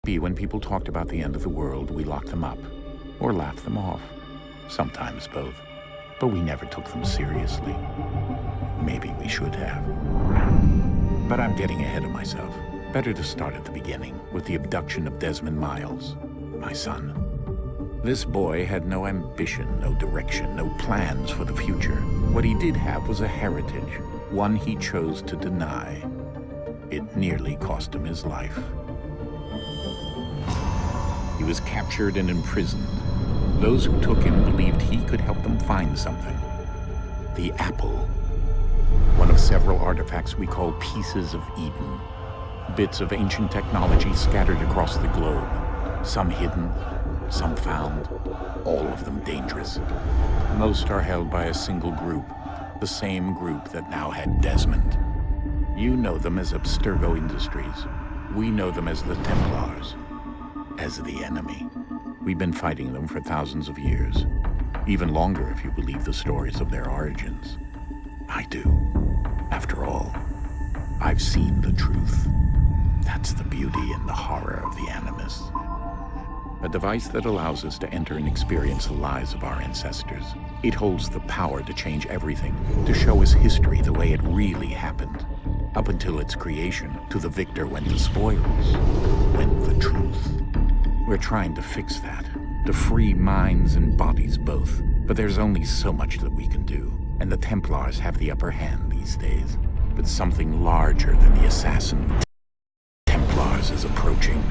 be when people talked about the end of the world, we locked them up or laughed them off. Sometimes both. But we never took them seriously. Maybe we should have. But I'm getting ahead of myself. Better to start at the beginning, with the abduction of Desmond Miles, my son. This boy had no ambition, no direction, no plans for the future. What he did have was a heritage, one he chose to deny. It nearly cost him his life. He was captured and imprisoned. Those who took him believed he could help them find something. The apple. One of several artifacts we call pieces of Eden. Bits of ancient technology scattered across the globe. Some hidden, some found, all of them dangerous. Most are held by a single group, the same group that now had Desmond. You know them as Abstergo Industries. We know them as the Templars, as the enemy. We've been fighting them for thousands of years, even longer if you believe the stories of their origins. I do. After all, I've seen the truth. That's the beauty and the horror of the Animus. A device that allows us to enter and experience the lives of our ancestors. It holds the power to change everything, to show us history the way it really happened. Up until its creation, to the victor went the spoils, went the truth. We're trying to fix that, to free minds and bodies both. But there's only so much that we can do, and the Templars have the upper hand these days. But something larger than the Assassin Templars is approaching,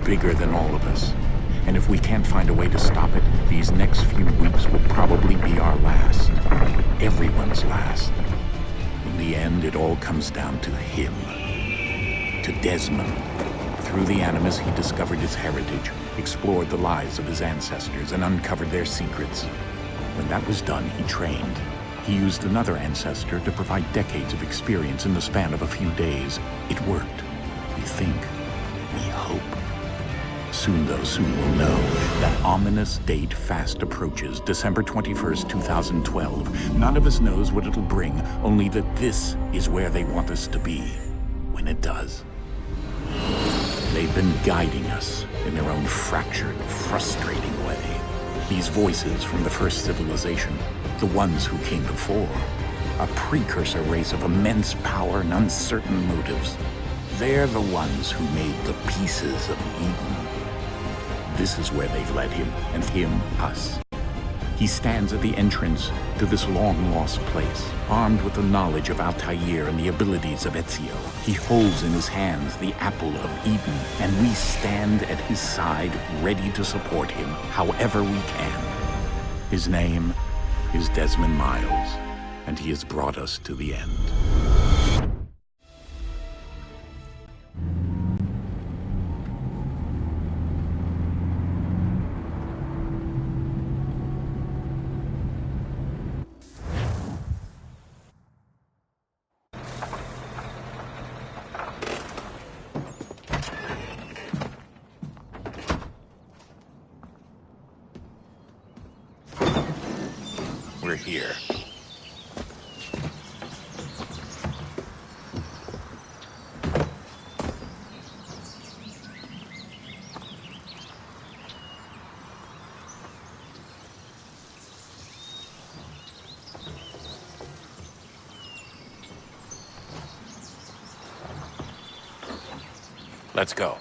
bigger than all of us. And if we can't find a way to stop it, these next few weeks will probably be our last. Everyone's last. In the end, it all comes down to him. To Desmond. Through the Animus, he discovered his heritage, explored the lives of his ancestors, and uncovered their secrets. When that was done, he trained. He used another ancestor to provide decades of experience in the span of a few days. It worked. We think. We hope. Soon, though, soon we'll know. That ominous date fast approaches, December 21st, 2012. None of us knows what it'll bring, only that this is where they want us to be when it does. They've been guiding us in their own fractured, frustrating way. These voices from the first civilization, the ones who came before, a precursor race of immense power and uncertain motives. They're the ones who made the pieces of Eden. This is where they've led him, and him us. He stands at the entrance to this long-lost place, armed with the knowledge of Altair and the abilities of Ezio. He holds in his hands the apple of Eden, and we stand at his side, ready to support him however we can. His name is Desmond Miles, and he has brought us to the end. We're here. Let's go.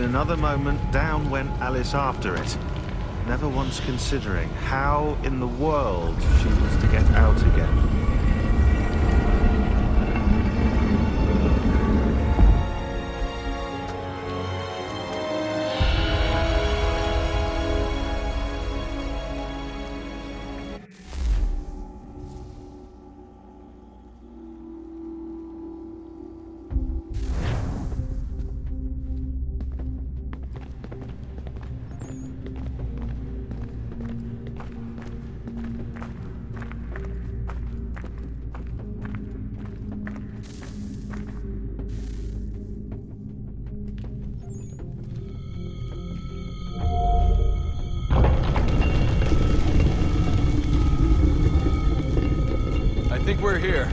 another moment, down went Alice after it, never once considering how in the world she was to get out again. I think we're here.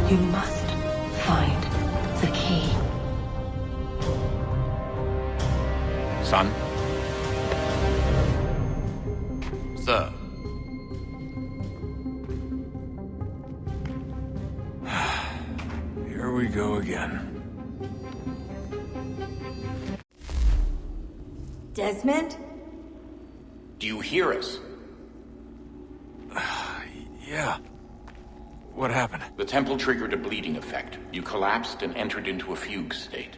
You must find the key. Son? Sir. Here we go again. Desmond? Do you hear us? Yeah. What happened? The temple triggered a bleeding effect. You collapsed and entered into a fugue state.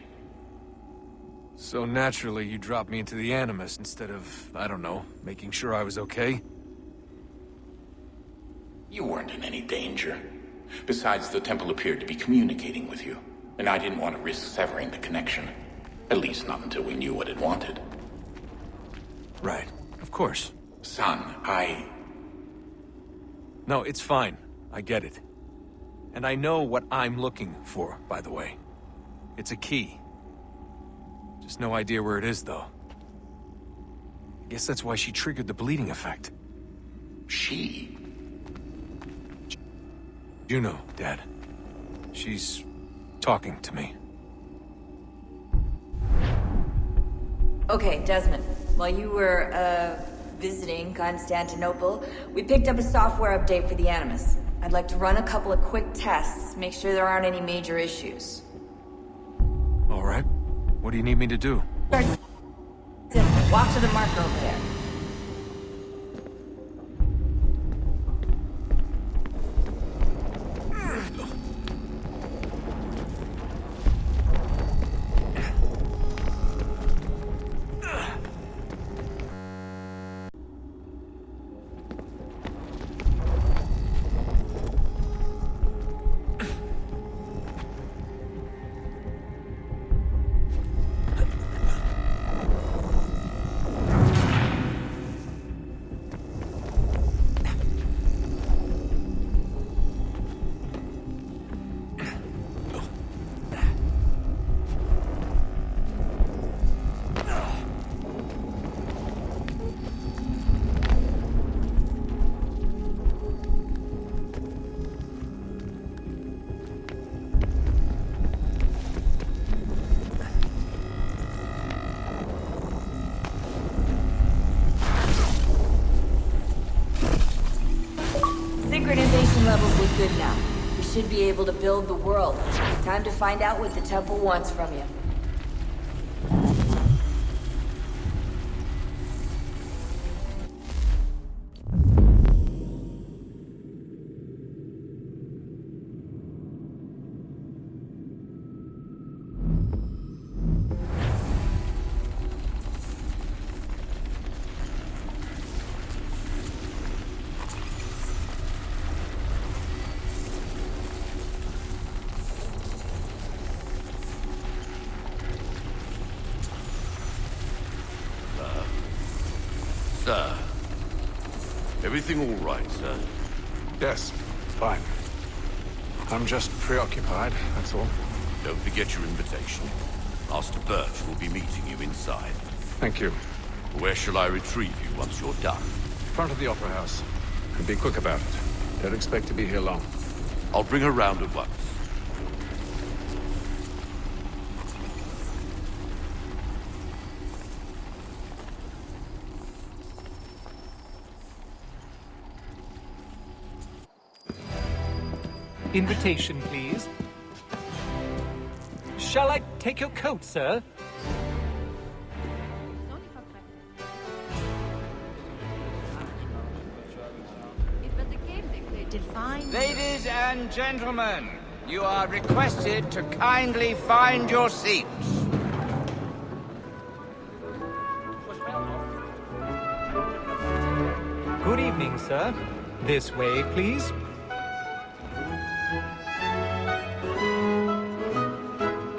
So naturally, you dropped me into the Animus instead of, I don't know, making sure I was okay? You weren't in any danger. Besides, the temple appeared to be communicating with you, and I didn't want to risk severing the connection. At least not until we knew what it wanted. Right. Of course. Son, No, it's fine. I get it. And I know what I'm looking for, by the way. It's a key. Just no idea where it is, though. I guess that's why she triggered the bleeding effect. She? You know, Dad. She's talking to me. Okay, Desmond. While you were, visiting Constantinople, we picked up a software update for the Animus. I'd like to run a couple of quick tests, make sure there aren't any major issues. All right. What do you need me to do? Walk to the marker over there. able to build the world. Time to find out what the temple wants from you. Sir. Everything all right, sir? Yes, fine. I'm just preoccupied, that's all. Don't forget your invitation. Master Birch will be meeting you inside. Thank you. Where shall I retrieve you once you're done? Front of the Opera House. And be quick about it. Don't expect to be here long. I'll bring her round at once. Invitation, please. Shall I take your coat, sir? Ladies and gentlemen, you are requested to kindly find your seats. Good evening, sir. This way, please.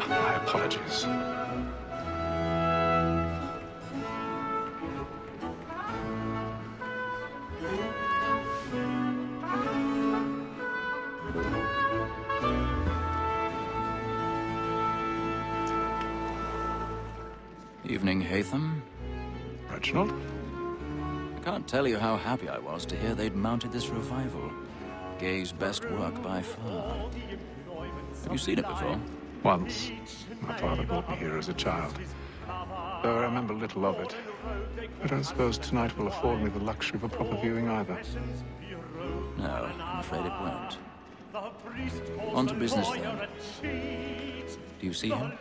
My apologies. Evening, Hatham. Reginald? I can't tell you how happy I was to hear they'd mounted this revival. Gay's best work by far. Have you seen it before? Once. My father brought me here as a child. Though I remember little of it. I don't suppose tonight will afford me the luxury of a proper viewing either. No, I'm afraid it won't. On to business, then. Do you see him?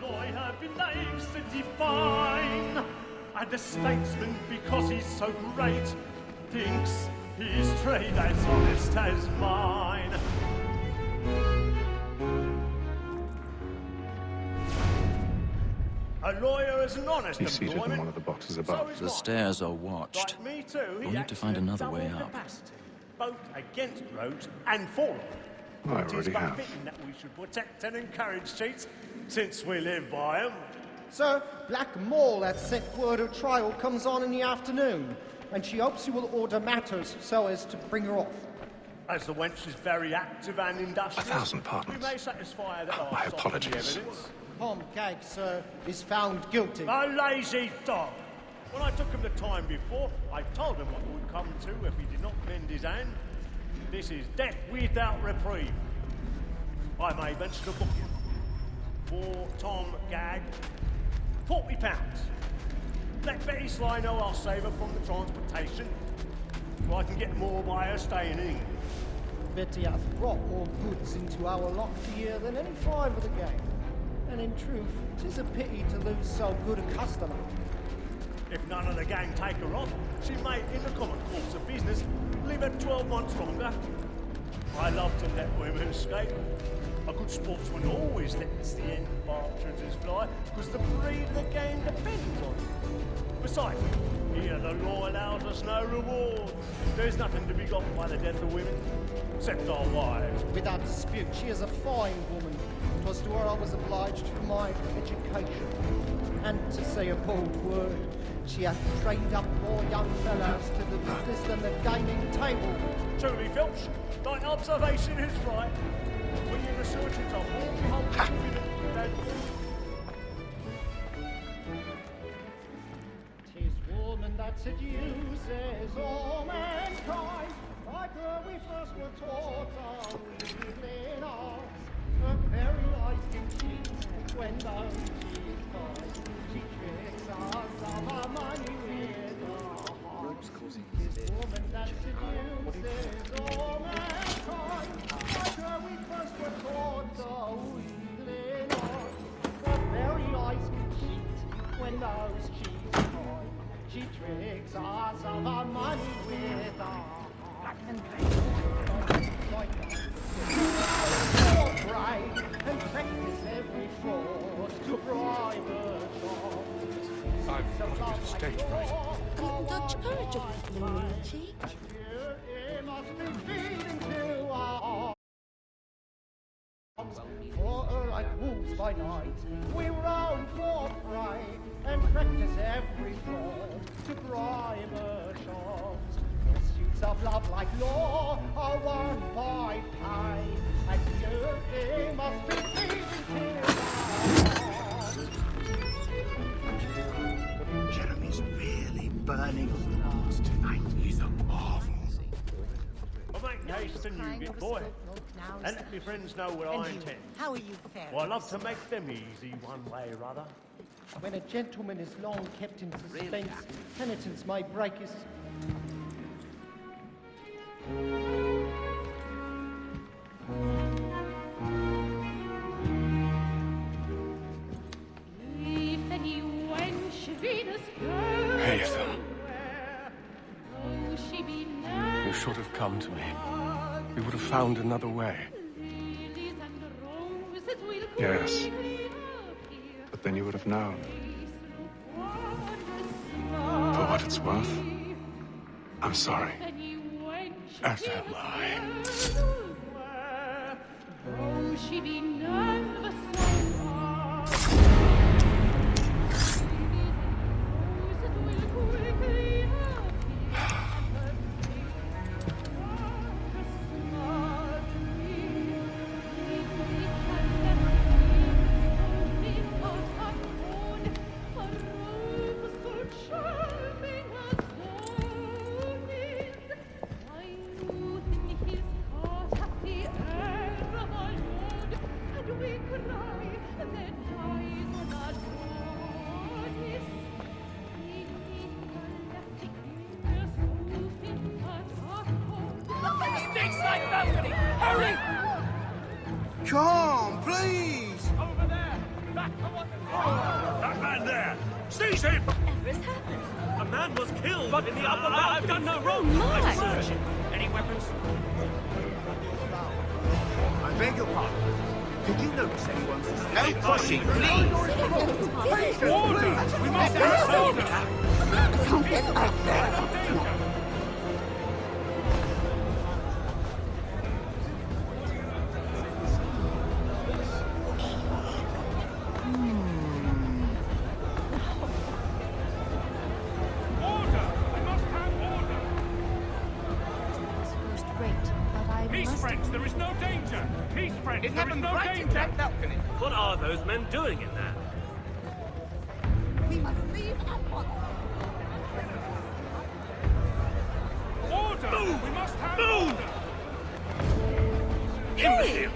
And the statesman, because he's so great, thinks his trade as honest as mine. A lawyer is an honest He's seated in employment. one of the boxes above. The stairs are watched. Like me too, We'll need to find another way up. Capacity, both against roads and for them. I It is already but have. fitting that we should protect and encourage cheats, since we live by them. Sir, Black Mall has sent word her trial comes on in the afternoon, and she hopes you will order matters so as to bring her off. As the wench is very active and industrious, 1,000 pardons. we may satisfy her that My our side of the apologies. evidence. Tom Gag, sir, is found guilty. A lazy dog. When I took him the time before, I told him what would come to if he did not mend his hand. This is death without reprieve. I may venture to book him. For Tom Gag, £40. Let Betty Sly know I'll save her from the transportation, so I can get more by her staying in England. Betty hath brought more goods into our lot here than any five of the gang. And in truth, 'tis a pity to lose so good a customer. If none of the gang take her on, she may, in the common course of business, leave her 12 months longer. I love to let women escape. A good sportsman always lets the end partridges fly, because the breed of the game depends on it. Besides, here the law allows us no reward. There's nothing to be got by the death of women, except our wives. Without dispute, she is a fine woman. 'Twas to her I was obliged for my education. And to say a bold word, she hath trained up more young fellows to the business than the gaming table. Truly, Filch, thy observation is right. When your researches are more beholden than 'Tis woman that seduces all mankind. Like her we first were taught our evening arts. Her very life can cheat when down she is fine. She tricks us of our money with her heart. 'Tis woman that seduces all mankind. Like her we first were taught the wiggling eyes. The very eyes can cheat when those cheats cry. She tricks us of our money with her heart. And bright and practice every fraud to bribe her charms. I've got a bit of stage fright. Dutch courage of the community. It must be feeding to our arms. For her like wolves by night, we roam for prey and practice every fraud to bribe her charms. Pursuits of love like law are won by pay, and you must be feeding to our arms. Jeremy's really burning on the tonight. He's a marvel. I'll make haste to you, bit boy. And let my friends know what I intend. How are you faring? Well, I love to make them easy one way or other. When a gentleman is long kept in suspense, penitence may break his... Hey, Ethan. You should have come to me. We would have found another way. Yes. But then you would have known. For what it's worth, I'm sorry. As am I. Come, please! Over there! Back to what That man there! Seize him! Whatever's happened? A man was killed in the upper balcony. I've done no wrong. My. Search him. Any weapons? I beg your pardon. Did you notice anyone suspicious? No pushing, please! Order! We must have order! Can't get back there. There is no danger! Peace, friends! There is no danger! What are those men doing in there? We must leave at once. Order! Move! We must have order! Imbecile!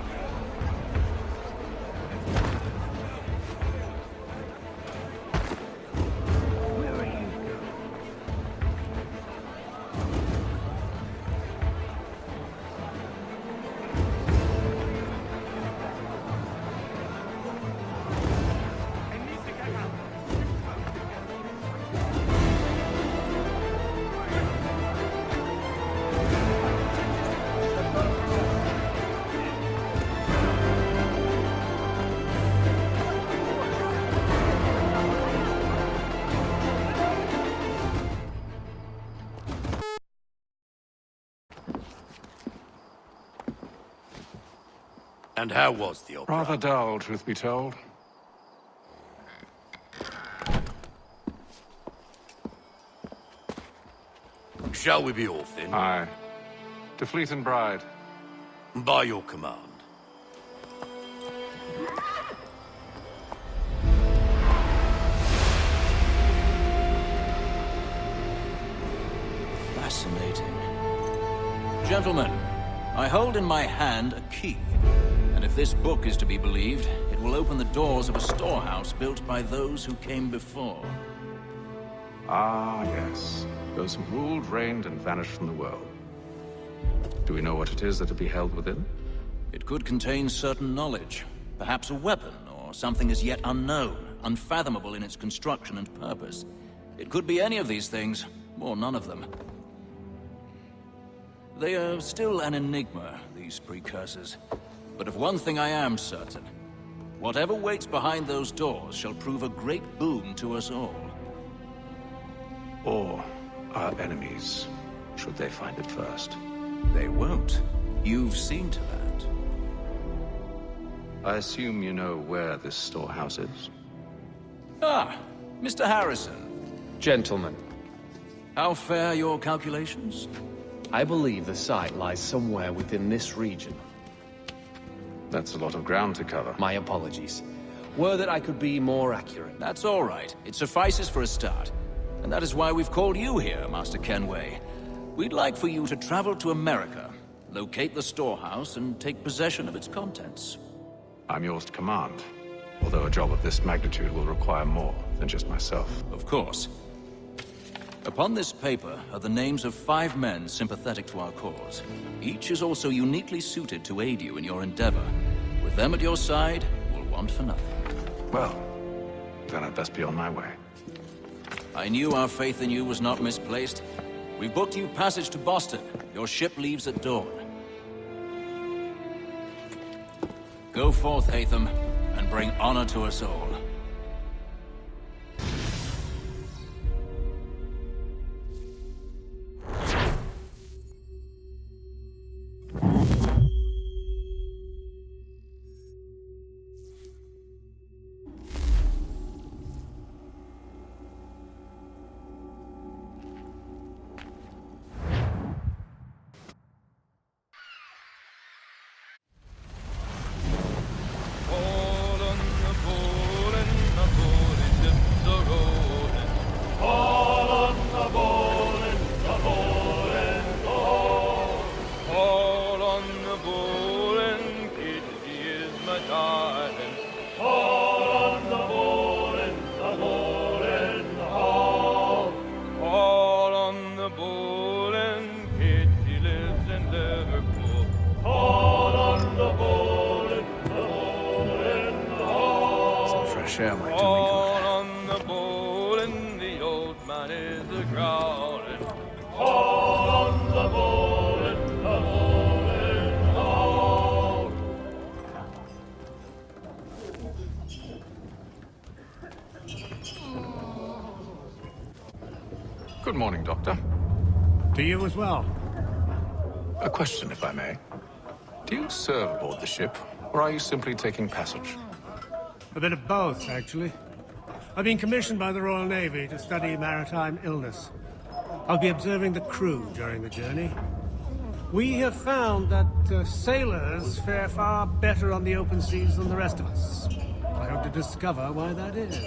And how was the opera? Rather dull, truth be told. Shall we be off then? Aye. To Fleet and Bride. By your command. Fascinating. Gentlemen, I hold in my hand a key. And if this book is to be believed, it will open the doors of a storehouse built by those who came before. Ah, yes. Those who ruled, reigned, and vanished from the world. Do we know what it is that to be held within? It could contain certain knowledge, perhaps a weapon, or something as yet unknown, unfathomable in its construction and purpose. It could be any of these things, or none of them. They are still an enigma, these precursors. But of one thing I am certain. Whatever waits behind those doors shall prove a great boon to us all. Or our enemies, should they find it first. They won't. You've seen to that. I assume you know where this storehouse is? Ah, Mr. Harrison. Gentlemen, How fare your calculations? I believe the site lies somewhere within this region. That's a lot of ground to cover. My apologies. Were that I could be more accurate. That's all right. It suffices for a start. And that is why we've called you here, Master Kenway. We'd like for you to travel to America, locate the storehouse, and take possession of its contents. I'm yours to command. Although a job of this magnitude will require more than just myself. Of course. Upon this paper are the names of 5 men sympathetic to our cause. Each is also uniquely suited to aid you in your endeavor. With them at your side, you'll want for nothing. Well, then I'd best be on my way. I knew our faith in you was not misplaced. We've booked you passage to Boston. Your ship leaves at dawn. Go forth, Hatham, and bring honor to us all. Share my tummy good. On the bowl and the old man is a-growling. Haul on the bowl and the bowl and haul. Good morning, Doctor. To you as well. A question, if I may. Do you serve aboard the ship, or are you simply taking passage? A bit of both, actually. I've been commissioned by the Royal Navy to study maritime illness. I'll be observing the crew during the journey. We have found that sailors fare far better on the open seas than the rest of us. I hope to discover why that is.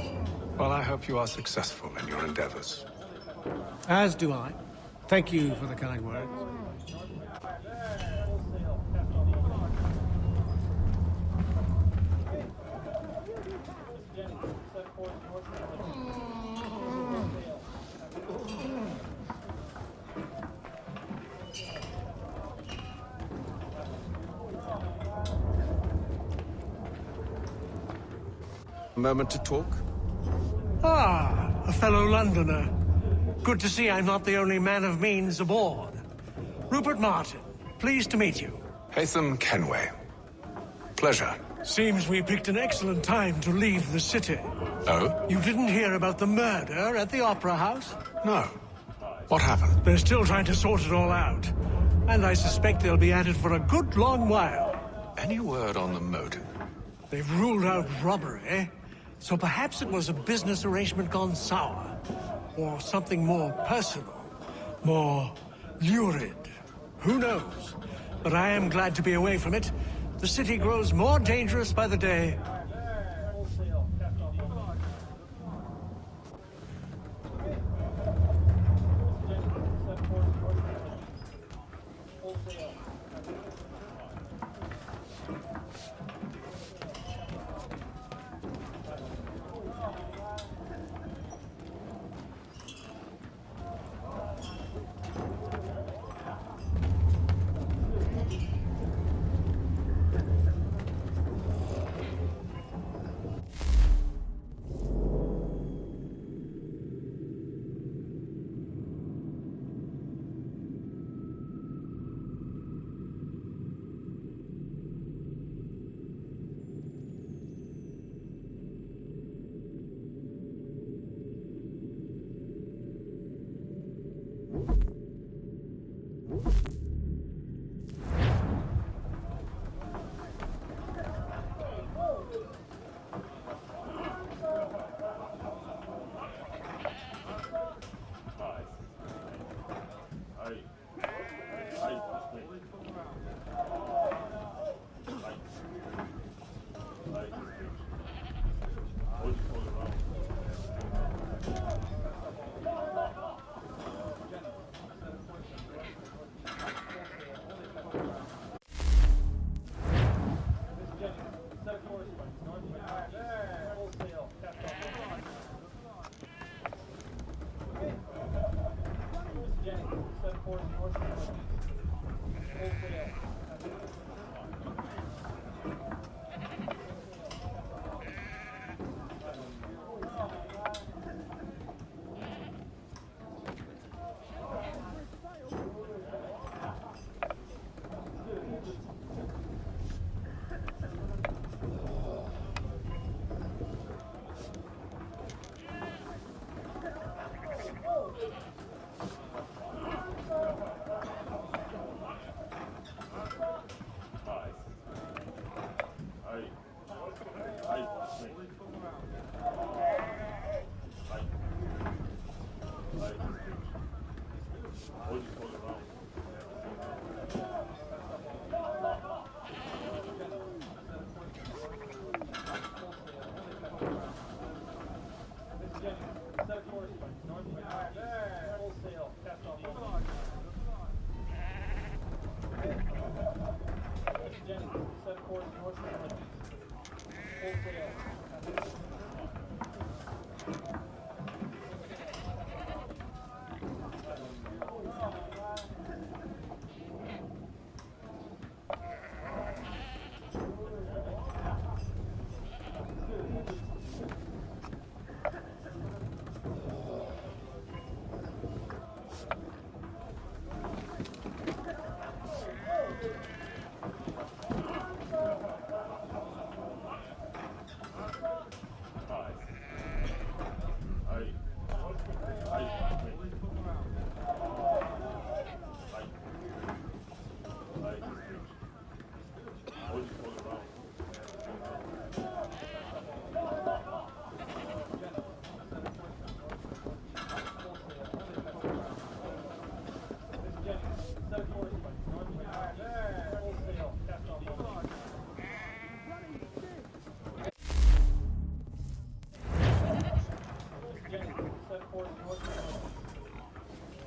Well, I hope you are successful in your endeavors. As do I. Thank you for the kind words. A moment to talk? Ah, a fellow Londoner. Good to see I'm not the only man of means aboard. Rupert Martin, pleased to meet you. Hatham Kenway. Pleasure. Seems we picked an excellent time to leave the city. Oh? You didn't hear about the murder at the Opera House? No. What happened? They're still trying to sort it all out. And I suspect they'll be at it for a good long while. Any word on the motive? They've ruled out robbery, so perhaps it was a business arrangement gone sour. Or something more personal, more lurid. Who knows? But I am glad to be away from it. The city grows more dangerous by the day.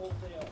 Wholesale.